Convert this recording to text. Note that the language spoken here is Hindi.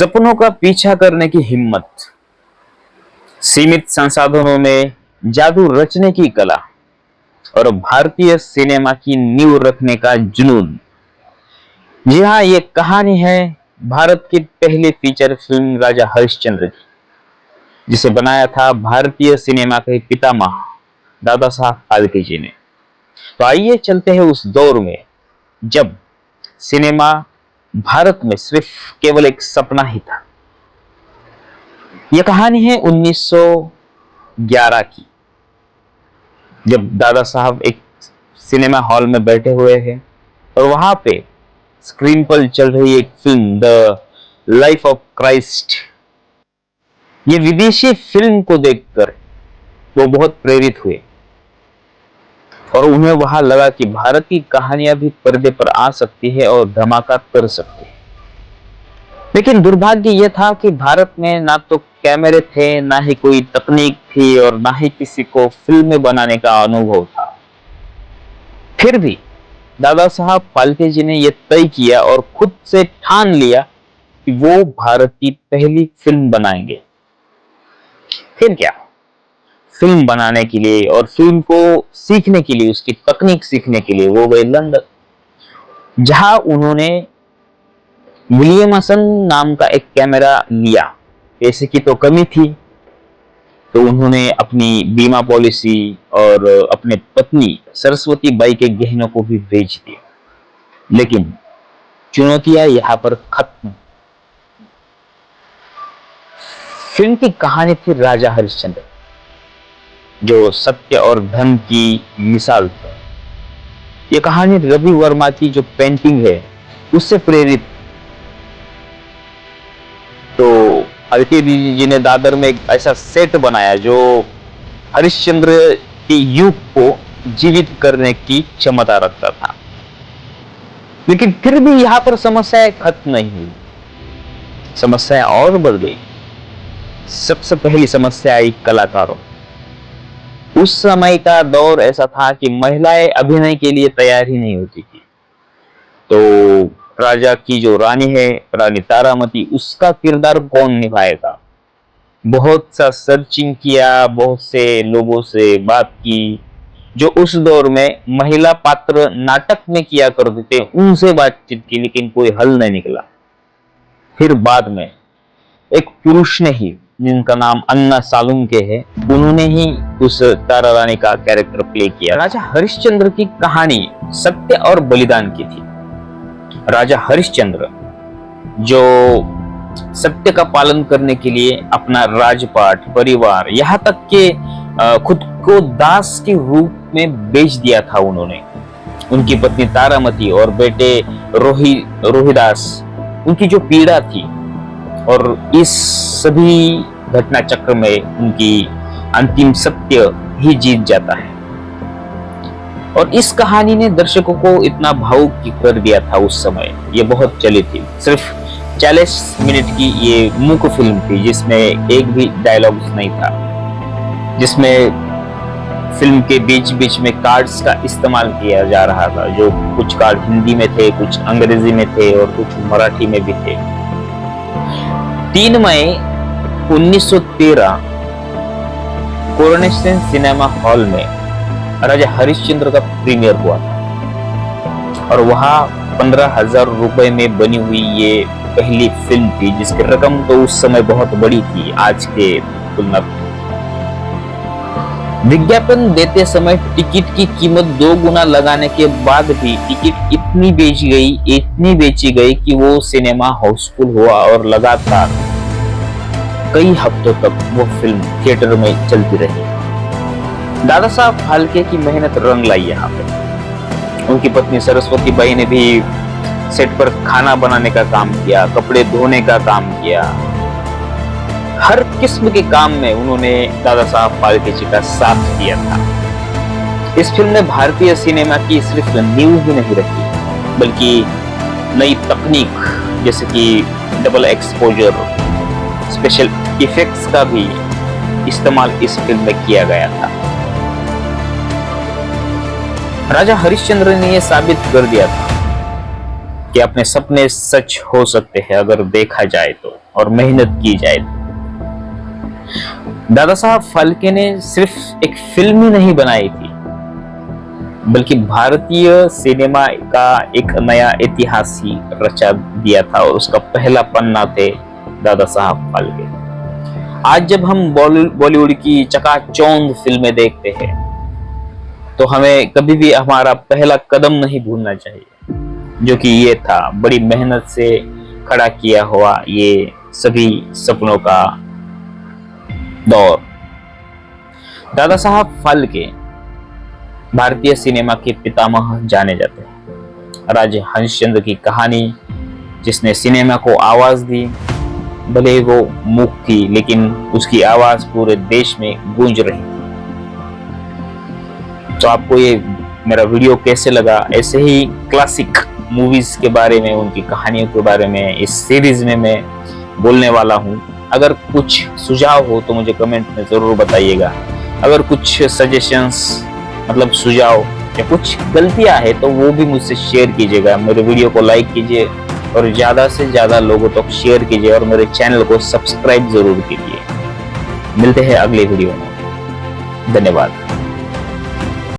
सपनों का पीछा करने की हिम्मत, सीमित संसाधनों में जादू रचने की कला और भारतीय सिनेमा की नींव रखने का जुनून। जी हाँ, ये कहानी है भारत की पहली फीचर फिल्म राजा हरिश्चंद्र की, जिसे बनाया था भारतीय सिनेमा के पितामह दादा साहब फाल्के जी ने। तो आइए चलते हैं उस दौर में जब सिनेमा भारत में सिर्फ केवल एक सपना ही था। यह कहानी है 1911 की, जब दादा साहब एक सिनेमा हॉल में बैठे हुए हैं और वहां पे स्क्रीन पर चल रही एक film the life of Christ. ये विदेशी फिल्म को देखकर वो बहुत प्रेरित हुए और उन्हें वहां लगा कि भारत की कहानियां भी पर्दे पर आ सकती है और धमाका कर सकती है। लेकिन दुर्भाग्य यह था कि भारत में ना तो कैमरे थे, ना ही कोई तकनीक थी और ना ही किसी को फिल्में बनाने का अनुभव था। फिर भी दादा साहब फाल्के जी ने यह तय किया और खुद से ठान लिया कि वो भारत की पहली फिल्म बनाएंगे। फिर क्या, फिल्म बनाने के लिए और फिल्म को सीखने के लिए, उसकी तकनीक सीखने के लिए वो गए लंदन, जहां उन्होंने विलियमसन नाम का एक कैमरा लिया। पैसे की तो कमी थी, तो उन्होंने अपनी बीमा पॉलिसी और अपने पत्नी सरस्वती बाई के गहनों को भी बेच दिया। लेकिन चुनौतियां यहां पर खत्म। फिल्म की कहानी थी राजा हरिश्चंद्र, जो सत्य और धर्म की मिसाल था। यह कहानी रवि वर्मा की जो पेंटिंग है उससे प्रेरित। तो फाल्के जी ने दादर में एक ऐसा सेट बनाया जो हरिश्चंद्र के युग को जीवित करने की क्षमता रखता था। लेकिन फिर भी यहां पर समस्याएं खत्म नहीं हुई, समस्याएं और बढ़ गई। सबसे पहली समस्या आई कलाकारों। उस समय का दौर ऐसा था कि महिलाएं अभिनय के लिए तैयार ही नहीं होती थी। तो राजा की जो रानी है, रानी तारामती, उसका किरदार कौन निभाएगा? बहुत सा सर्चिंग किया, बहुत से लोगों से बात की जो उस दौर में महिला पात्र नाटक में किया करते थे, उनसे बातचीत की, लेकिन कोई हल नहीं निकला। फिर बाद में एक पुरुष ने ही, जिनका नाम अन्ना सालुंके है, उन्होंने ही उस तारा रानी का कैरेक्टर प्ले किया। राजा हरिश्चंद्र की कहानी सत्य और बलिदान की थी। राजा हरिश्चंद्र जो सत्य का पालन करने के लिए अपना राजपाट, परिवार, यहाँ तक के खुद को दास के रूप में बेच दिया था उन्होंने। उनकी पत्नी तारामती और बेटे रोहिदास, उनकी जो पीड़ा थी, और इस सभी घटना चक्र में उनकी अंतिम सत्य ही जीत जाता है। और इस कहानी ने दर्शकों को इतना भावुक कर दिया था उस समय। ये बहुत चली थी। सिर्फ 40 मिनट की ये मूक फिल्म थी, जिसमें एक भी डायलॉग नहीं था, जिसमें फिल्म के बीच बीच में कार्ड्स का इस्तेमाल किया जा रहा था, जो कुछ कार्ड हिंदी में थे, कुछ अंग्रेजी में थे और कुछ मराठी में भी थे। 3 मई 1913 कोरोनेशन सिनेमा हॉल में राजा हरिश्चंद्र का प्रीमियर हुआ था और वहां 15,000 रुपए में बनी हुई ये पहली फिल्म थी, जिसकी रकम तो उस समय बहुत बड़ी थी आज के तुलना में। विज्ञापन देते समय टिकट की कीमत 2 गुना लगाने के बाद भी टिकट इतनी बेची गई कि वो सिनेमा हाउसफुल हुआ और लगातार कई हफ्तों तक वो फिल्म थिएटर में चलती रही। दादा साहब फाल्के की मेहनत रंग लाई यहाँ पे। उनकी पत्नी सरस्वती बाई ने भी सेट पर खाना बनाने का काम किया, कपड़े धोने का काम किया। हर किस्म के काम में उन्होंने दादा साहब फाल्के जी का साथ दिया था। इस फिल्म में भारतीय सिनेमा की सिर्फ नींव ही नहीं रखी, बल्कि नई तकनीक जैसे कि डबल एक्सपोजर, स्पेशल इफेक्ट्स का भी इस्तेमाल इस फिल्म में किया गया था। राजा हरिश्चंद्र ने यह साबित कर दिया था कि अपने सपने सच हो सकते हैं अगर देखा जाए तो। और मेहनत की जाए तो। दादा साहब फाल्के ने सिर्फ एक फिल्म ही नहीं बनाई थी, बल्कि भारतीय सिनेमा का एक नया इतिहास ही रचा दिया था, और उसका पहला पन्ना थे दादा साहब फाल्के। आज जब हम बॉलीवुड की चकाचौंध फिल्में देखते हैं तो हमें कभी भी हमारा पहला कदम नहीं भूलना चाहिए, जो कि ये था बड़ी मेहनत से खड़ा किया हुआ ये सभी सपनों का दौर। दादा साहब फाल्के भारतीय सिनेमा के पितामह जाने जाते हैं। राजा हरिश्चंद्र की कहानी जिसने सिनेमा को आवाज दी, भले वो मूक थी लेकिन उसकी आवाज पूरे देश में गूंज रही थी। तो आपको ये मेरा वीडियो कैसे लगा? ऐसे ही क्लासिक मूवीज के बारे में, उनकी कहानियों के बारे में इस सीरीज में मैं बोलने वाला हूँ। अगर कुछ सुझाव हो तो मुझे कमेंट में जरूर बताइएगा। अगर कुछ सजेशंस मतलब सुझाव या कुछ गलतियां है तो वो भी मुझसे शेयर कीजिएगा। मेरे वीडियो को लाइक कीजिए और ज्यादा से ज्यादा लोगों तक शेयर कीजिए और मेरे चैनल को सब्सक्राइब जरूर कीजिए। मिलते हैं अगले वीडियो में। धन्यवाद।